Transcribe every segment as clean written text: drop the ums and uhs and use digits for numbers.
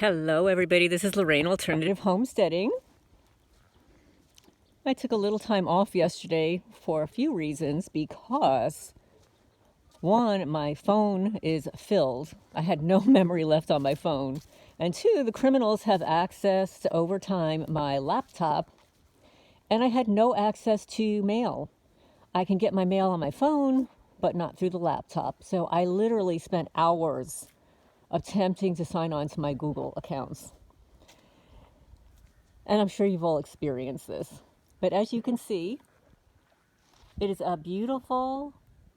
Hello everybody, this is Lorraine, Alternative Homesteading. I took a little time off yesterday for a few reasons because, one, my phone is filled. I had no memory left on my phone. And two, the criminals have accessed over time my laptop and I had no access to mail. I can get my mail on my phone, but not through the laptop. So I literally spent hours attempting to sign on to my Google accounts. And I'm sure you've all experienced this. But as you can see, it is a beautiful,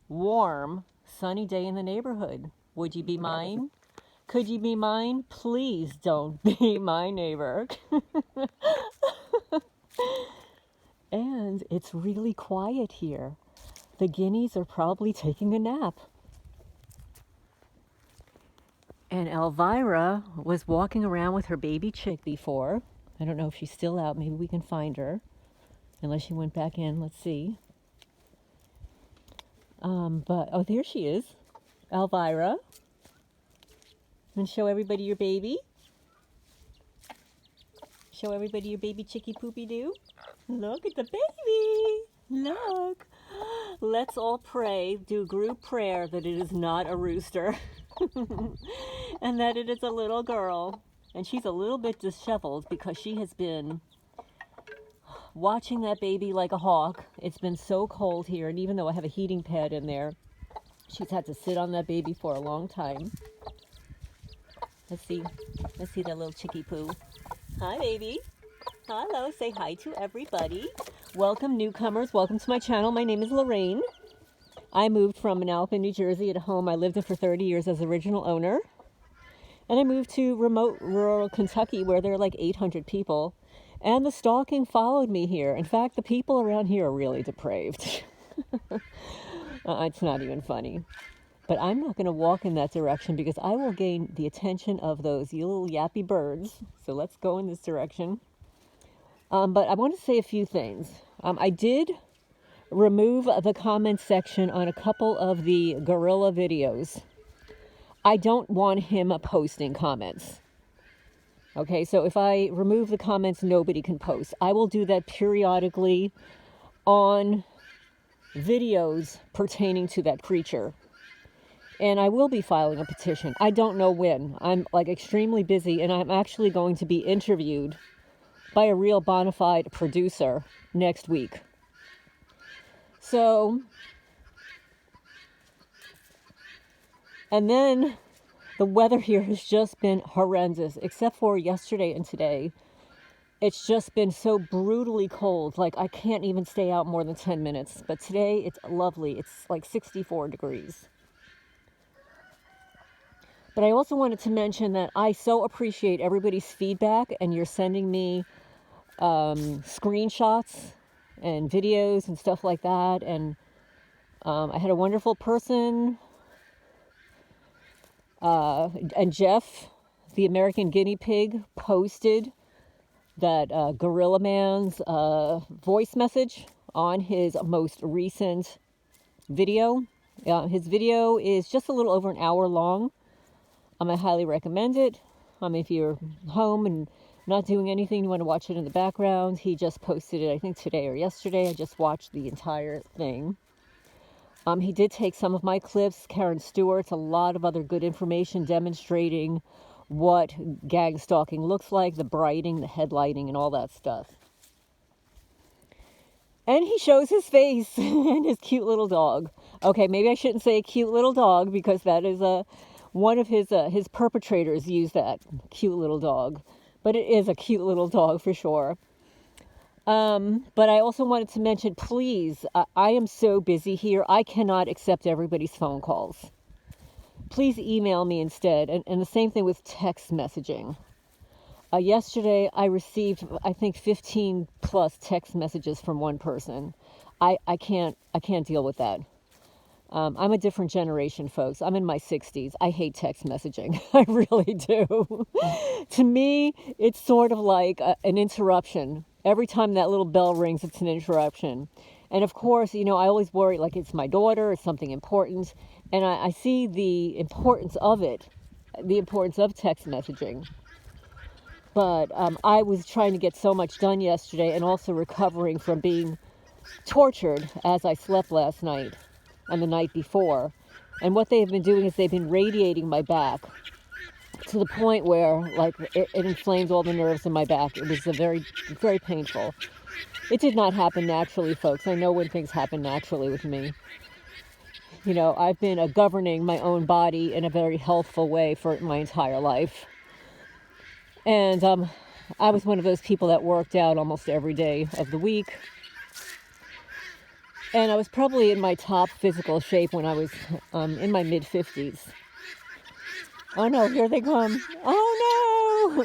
warm, sunny day in the neighborhood. Would you be mine? Could you be mine? Please don't be my neighbor. And it's really quiet here. The guineas are probably taking a nap. And Elvira was walking around with her baby chick before. I don't know if she's still out. Maybe we can find her. Unless she went back in. Let's see. Oh, there she is. Elvira. And show everybody your baby. Show everybody your baby chicky poopy doo. Look at the baby. Look. Let's all pray, do group prayer that it is not a rooster. And that it is a little girl. And she's a little bit disheveled because she has been watching that baby like a hawk. It's been so cold here, and even though I have a heating pad in there, she's had to sit on that baby for a long time. Let's see that little chickie poo. Hi, baby. Hello, say hi to everybody. Welcome, newcomers. Welcome to my channel. My name is Lorraine. I moved from Manalapan, New Jersey, at a home I lived in for 30 years as original owner. And I moved to remote rural Kentucky where there are like 800 people. And the stalking followed me here. In fact, the people around here are really depraved. It's not even funny. But I'm not going to walk in that direction because I will gain the attention of those little yappy birds. So let's go in this direction. But I want to say a few things. I did remove the comment section on a couple of the gorilla videos. I don't want him posting comments. Okay, so if I remove the comments, nobody can post. I will do that periodically on videos pertaining to that creature. And I will be filing a petition. I don't know when. I'm like extremely busy, and I'm actually going to be interviewed by a real bona fide producer next week. So, and then the weather here has just been horrendous, except for yesterday and today. It's just been so brutally cold. Like, I can't even stay out more than 10 minutes. But today, it's lovely. It's like 64 degrees. But I also wanted to mention that I so appreciate everybody's feedback, and you're sending me screenshots and videos and stuff like that. And I had a wonderful person, and Jeff, the American guinea pig, posted that Gorilla Man's voice message on his most recent video. His video is just a little over an hour long. I highly recommend it. If you're home and not doing anything, you want to watch it in the background. He just posted it, I think today or yesterday. I just watched the entire thing. He did take some of my clips, Karen Stewart's, a lot of other good information demonstrating what gang stalking looks like, the brighting, the headlighting, and all that stuff. And he shows his face and his cute little dog. Okay, maybe I shouldn't say a cute little dog because that is one of his perpetrators used that cute little dog. But it is a cute little dog for sure. But I also wanted to mention, please, I am so busy here. I cannot accept everybody's phone calls. Please email me instead. And the same thing with text messaging. Yesterday, I received, I think, 15 plus text messages from one person. I can't deal with that. I'm a different generation, folks. I'm in my 60s. I hate text messaging. I really do. To me, it's sort of like an interruption. Every time that little bell rings, it's an interruption. And of course, I always worry, like it's my daughter, it's something important. And I see the importance of it, the importance of text messaging. But I was trying to get so much done yesterday and also recovering from being tortured as I slept last night and the night before. And what they've been doing is they've been radiating my back to the point where, like, it inflamed all the nerves in my back. It was very, very painful. It did not happen naturally, folks. I know when things happen naturally with me. You know, I've been governing my own body in a very healthful way for my entire life. And I was one of those people that worked out almost every day of the week. And I was probably in my top physical shape when I was in my mid-50s. Oh no, here they come. Oh no!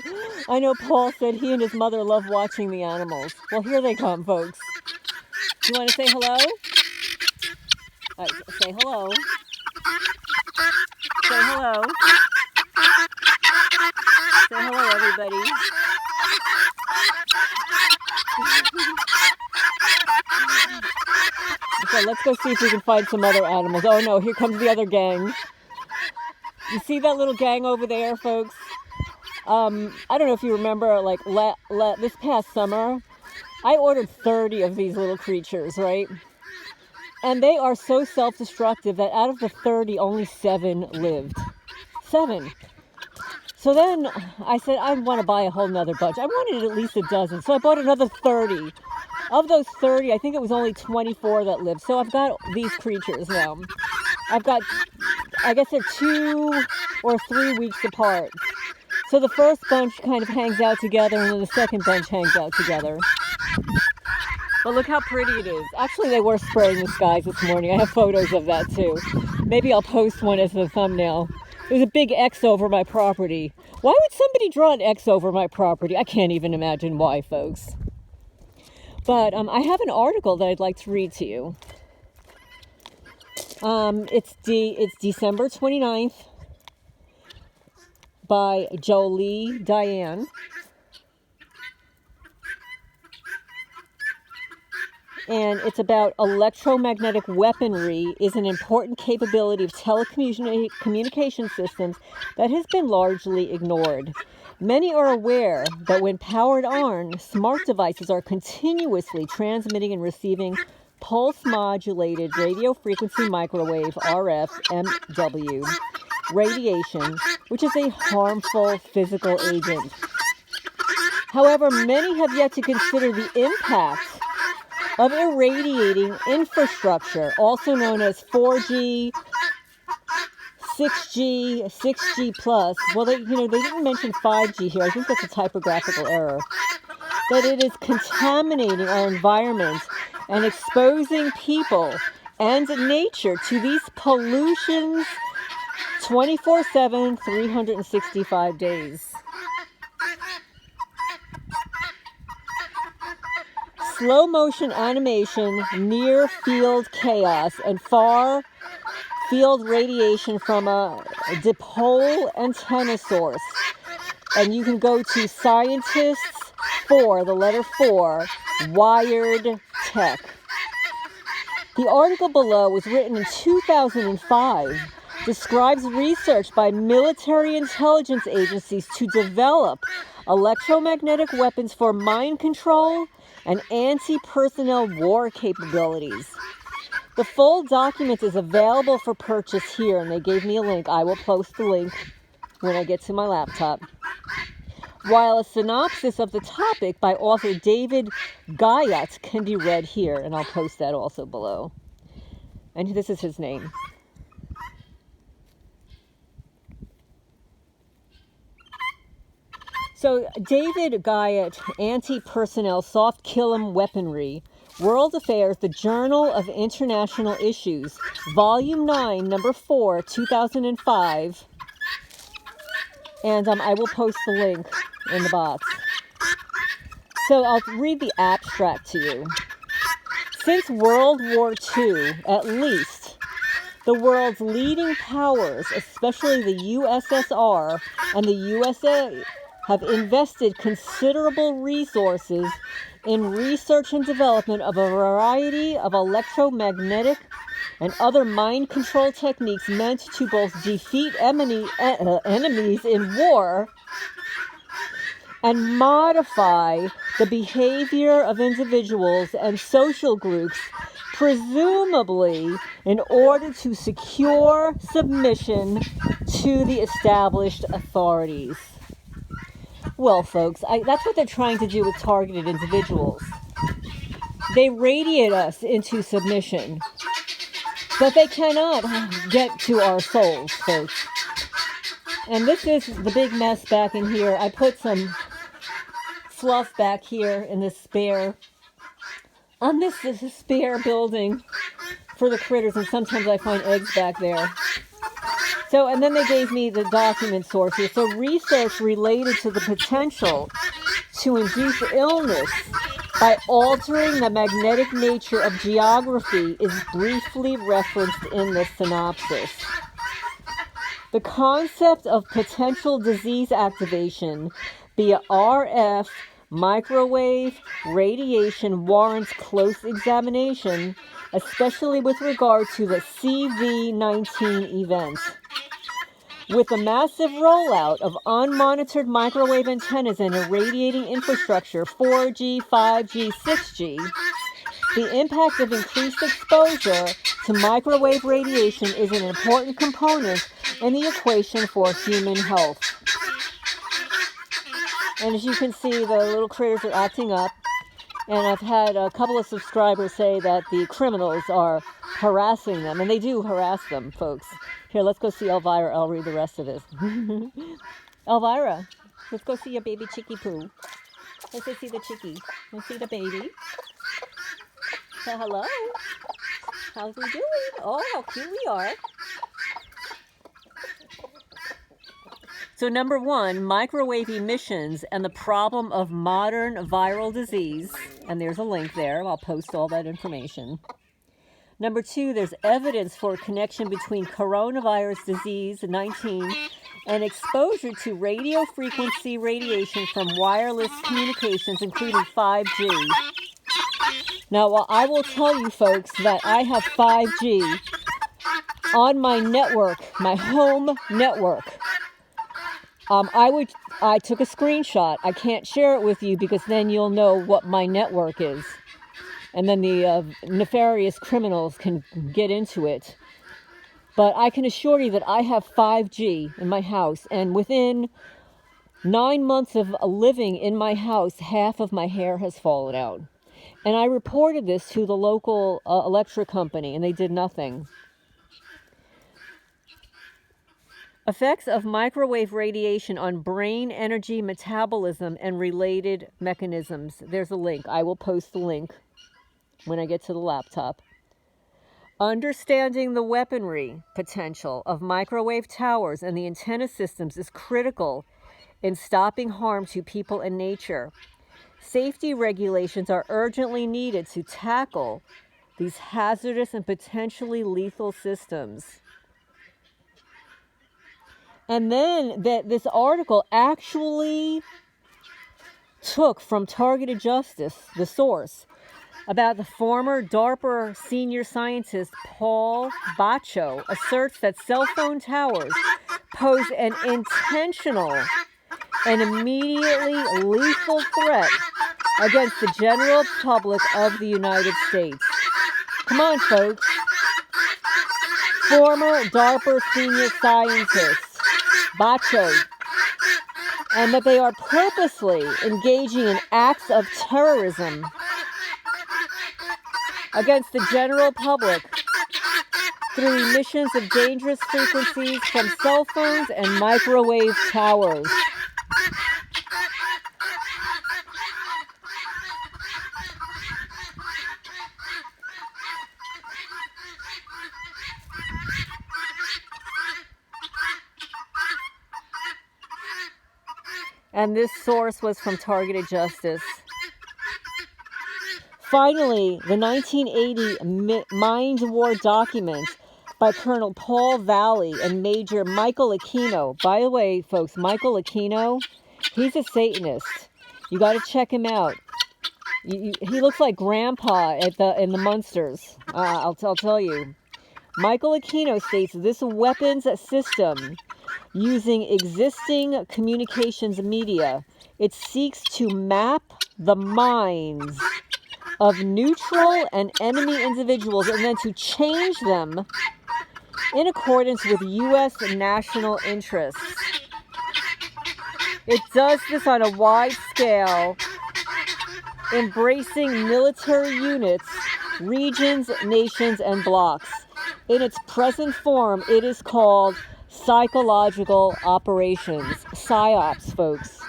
I know Paul said he and his mother love watching the animals. Well, here they come, folks. You want to say hello? Say hello. Say hello. Say hello, everybody. So let's go see if we can find some other animals. Oh no, here comes the other gang. You see that little gang over there, folks? I don't know if you remember, like, this past summer, I ordered 30 of these little creatures, right? And they are so self-destructive that out of the 30, only 7 lived. 7. So then I said, I want to buy a whole nother bunch. I wanted at least a dozen. So I bought another 30. Of those 30, I think it was only 24 that lived. So I've got these creatures now. I've got, I guess they're 2 or 3 weeks apart. So the first bunch kind of hangs out together, and then the second bunch hangs out together. But look how pretty it is. Actually, they were spraying the skies this morning. I have photos of that too. Maybe I'll post one as the thumbnail. There's a big X over my property. Why would somebody draw an X over my property? I can't even imagine why, folks. But I have an article that I'd like to read to you. It's December 29th by Jolie Diane. And it's about electromagnetic weaponry is an important capability of telecommunication systems that has been largely ignored. Many are aware that when powered on, smart devices are continuously transmitting and receiving pulse-modulated radio frequency microwave RF MW radiation, which is a harmful physical agent. However, many have yet to consider the impact of irradiating infrastructure, also known as 4G, 6G, 6G plus. Well, they didn't mention 5G here. I think that's a typographical error. That it is contaminating our environment and exposing people and nature to these pollutions 24/7, 365 days. Slow motion animation, near field chaos, and far field radiation from a dipole antenna source. And you can go to Scientists 4, the letter 4, Wired Tech. The article below was written in 2005, describes research by military intelligence agencies to develop electromagnetic weapons for mind control and anti-personnel war capabilities. The full document is available for purchase here, and they gave me a link. I will post the link when I get to my laptop. While a synopsis of the topic by author David Guyatt can be read here, and I'll post that also below. And this is his name. So, David Guyatt, Anti-Personnel Soft Killing Weaponry, World Affairs, the Journal of International Issues, Volume 9, Number 4, 2005. And I will post the link in the box. So I'll read the abstract to you. Since World War II, at least, the world's leading powers, especially the USSR and the USA, have invested considerable resources in research and development of a variety of electromagnetic and other mind control techniques meant to both defeat enemies in war and modify the behavior of individuals and social groups, presumably in order to secure submission to the established authorities. Well, folks, that's what they're trying to do with targeted individuals. They radiate us into submission, but they cannot get to our souls, folks. And this is the big mess back in here. I put some fluff back here in this spare, on this spare building for the critters, and sometimes I find eggs back there. So, and then they gave me the document sources. So research related to the potential to induce illness by altering the magnetic nature of geography is briefly referenced in the synopsis. The concept of potential disease activation via RF microwave radiation warrants close examination, especially with regard to the CV-19 event. With the massive rollout of unmonitored microwave antennas and irradiating infrastructure, 4G, 5G, 6G, the impact of increased exposure to microwave radiation is an important component in the equation for human health. And as you can see, the little critters are acting up. And I've had a couple of subscribers say that the criminals are harassing them. And they do harass them, folks. Here, let's go see Elvira. I'll read the rest of this. Elvira, let's go see your baby chickie poo. Let's go see the chickie. Let's see the baby. Say hello. How's we doing? Oh, how cute we are. So number one, microwave emissions and the problem of modern viral disease. And there's a link there. I'll post all that information. Number two, there's evidence for a connection between coronavirus disease 19 and exposure to radio frequency radiation from wireless communications, including 5G. Now, I will tell you folks that I have 5G on my network, my home network. I took a screenshot. I can't share it with you because then you'll know what my network is. And then the nefarious criminals can get into it. But I can assure you that I have 5G in my house. And within 9 months of living in my house, half of my hair has fallen out. And I reported this to the local electric company, and they did nothing. Effects of microwave radiation on brain energy metabolism and related mechanisms. There's a link. I will post the link when I get to the laptop. Understanding the weaponry potential of microwave towers and the antenna systems is critical in stopping harm to people and nature. Safety regulations are urgently needed to tackle these hazardous and potentially lethal systems. And then this article actually took from Targeted Justice, the source, about the former DARPA senior scientist Paul Baccio asserts that cell phone towers pose an intentional and immediately lethal threat against the general public of the United States. Come on, folks. Former DARPA senior scientist Baccio, and that they are purposely engaging in acts of terrorism against the general public through emissions of dangerous frequencies from cell phones and microwave towers. And this source was from Targeted Justice. Finally, the 1980 Mind War document by Colonel Paul Valley and Major Michael Aquino. By the way, folks, Michael Aquino, he's a Satanist. You got to check him out. He looks like Grandpa in the Munsters. I'll tell you. Michael Aquino states this weapons system using existing communications media. It seeks to map the minds of neutral and enemy individuals and then to change them in accordance with U.S. national interests. It does this on a wide scale, embracing military units, regions, nations, and blocks. In its present form, it is called psychological operations, PSYOPs, folks.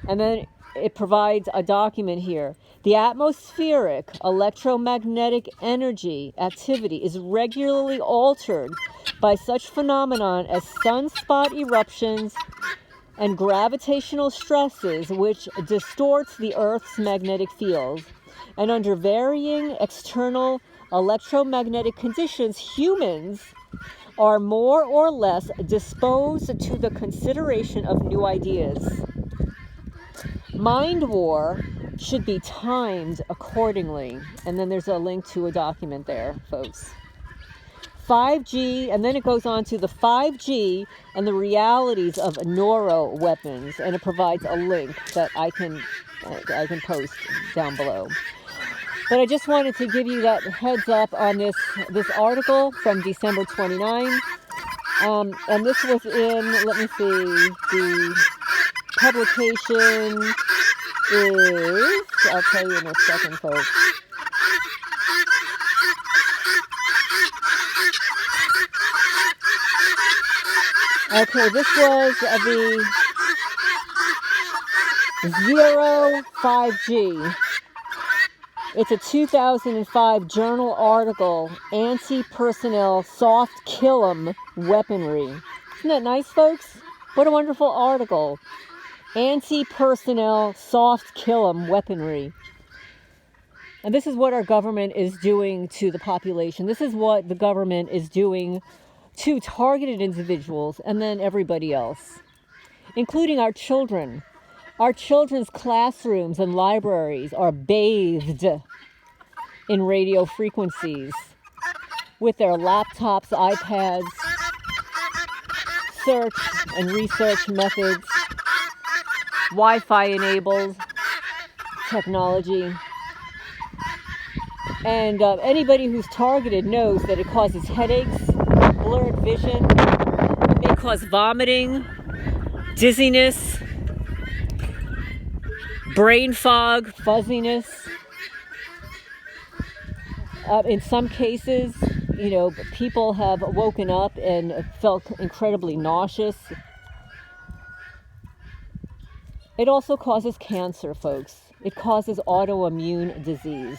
And then it provides a document here. The atmospheric electromagnetic energy activity is regularly altered by such phenomenon as sunspot eruptions and gravitational stresses, which distorts the Earth's magnetic field. And under varying external electromagnetic conditions, humans are more or less disposed to the consideration of new ideas. Mind war should be timed accordingly. And then there's a link to a document there, folks. 5G, and then it goes on to the 5G and the realities of neuro weapons, and it provides a link that I can post down below. But I just wanted to give you that heads up on this article from December 29. And this was in, let me see, the publication is, I'll tell you in a second, folks. Okay, this was the 05G. It's a 2005 journal article, Anti-Personnel Soft Kill 'em Weaponry. Isn't that nice, folks? What a wonderful article. Anti-personnel soft kill 'em weaponry. And this is what our government is doing to the population. This is what the government is doing to targeted individuals and then everybody else, including our children. Our children's classrooms and libraries are bathed in radio frequencies with their laptops, iPads, search and research methods, Wi-Fi enabled technology. And anybody who's targeted knows that it causes headaches, blurred vision, it may cause vomiting, dizziness, brain fog, fuzziness. In some cases, people have woken up and felt incredibly nauseous. It also causes cancer, folks. It causes autoimmune disease.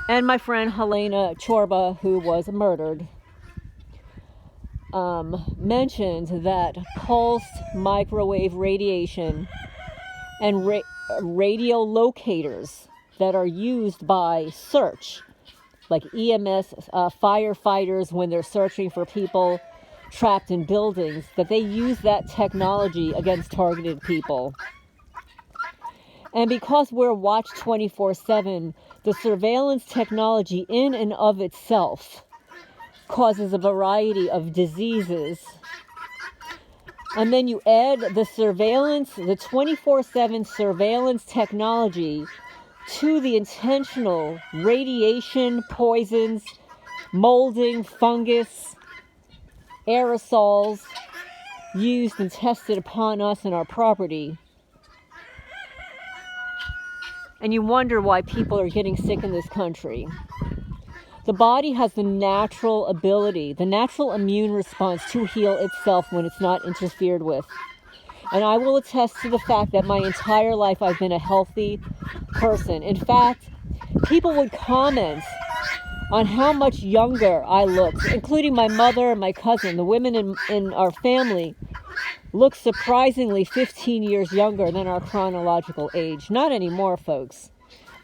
And my friend Helena Chorba, who was murdered, mentioned that pulsed microwave radiation and radio locators that are used by search, like EMS firefighters when they're searching for people trapped in buildings, that they use that technology against targeted people. And because we're watched 24/7, the surveillance technology in and of itself causes a variety of diseases. And then you add the surveillance, the 24/7 surveillance technology to the intentional radiation, poisons, molding, fungus, aerosols used and tested upon us and our property. And you wonder why people are getting sick in this country. The body has the natural ability, the natural immune response to heal itself when it's not interfered with. And I will attest to the fact that my entire life I've been a healthy person. In fact, people would comment on how much younger I looked, including my mother and my cousin. The women in our family look surprisingly 15 years younger than our chronological age. Not anymore, folks.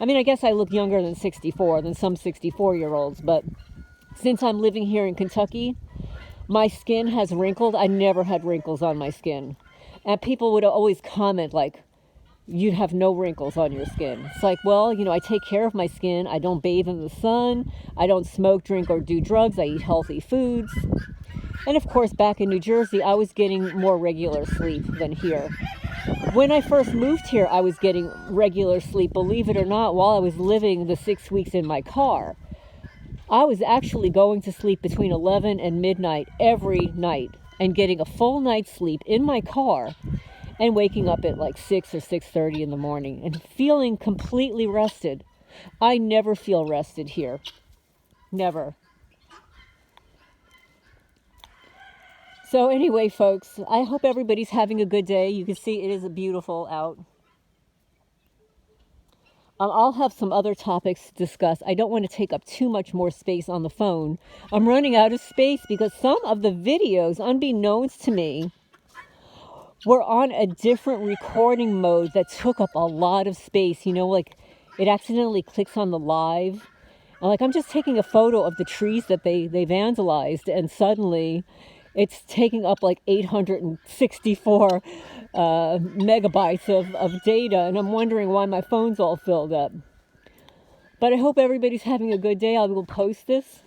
I mean, I guess I look younger than 64, than some 64-year-olds, but since I'm living here in Kentucky, my skin has wrinkled. I never had wrinkles on my skin. And people would always comment like, you'd have no wrinkles on your skin. It's like, well, you know, I take care of my skin. I don't bathe in the sun. I don't smoke, drink, or do drugs. I eat healthy foods. And of course, back in New Jersey, I was getting more regular sleep than here. When I first moved here, I was getting regular sleep, believe it or not, while I was living the 6 weeks in my car. I was actually going to sleep between 11 and midnight every night and getting a full night's sleep in my car and waking up at like 6 or 6:30 in the morning and feeling completely rested. I never feel rested here. Never. So anyway, folks, I hope everybody's having a good day. You can see it is beautiful out. I'll have some other topics to discuss. I don't want to take up too much more space on the phone. I'm running out of space because some of the videos, unbeknownst to me, were on a different recording mode that took up a lot of space. You know, like it accidentally clicks on the live. And like I'm just taking a photo of the trees that they vandalized, and suddenly it's taking up like 864 megabytes of data, and I'm wondering why my phone's all filled up. But I hope everybody's having a good day. I will post this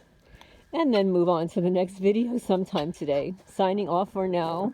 and then move on to the next video sometime today. Signing off for now.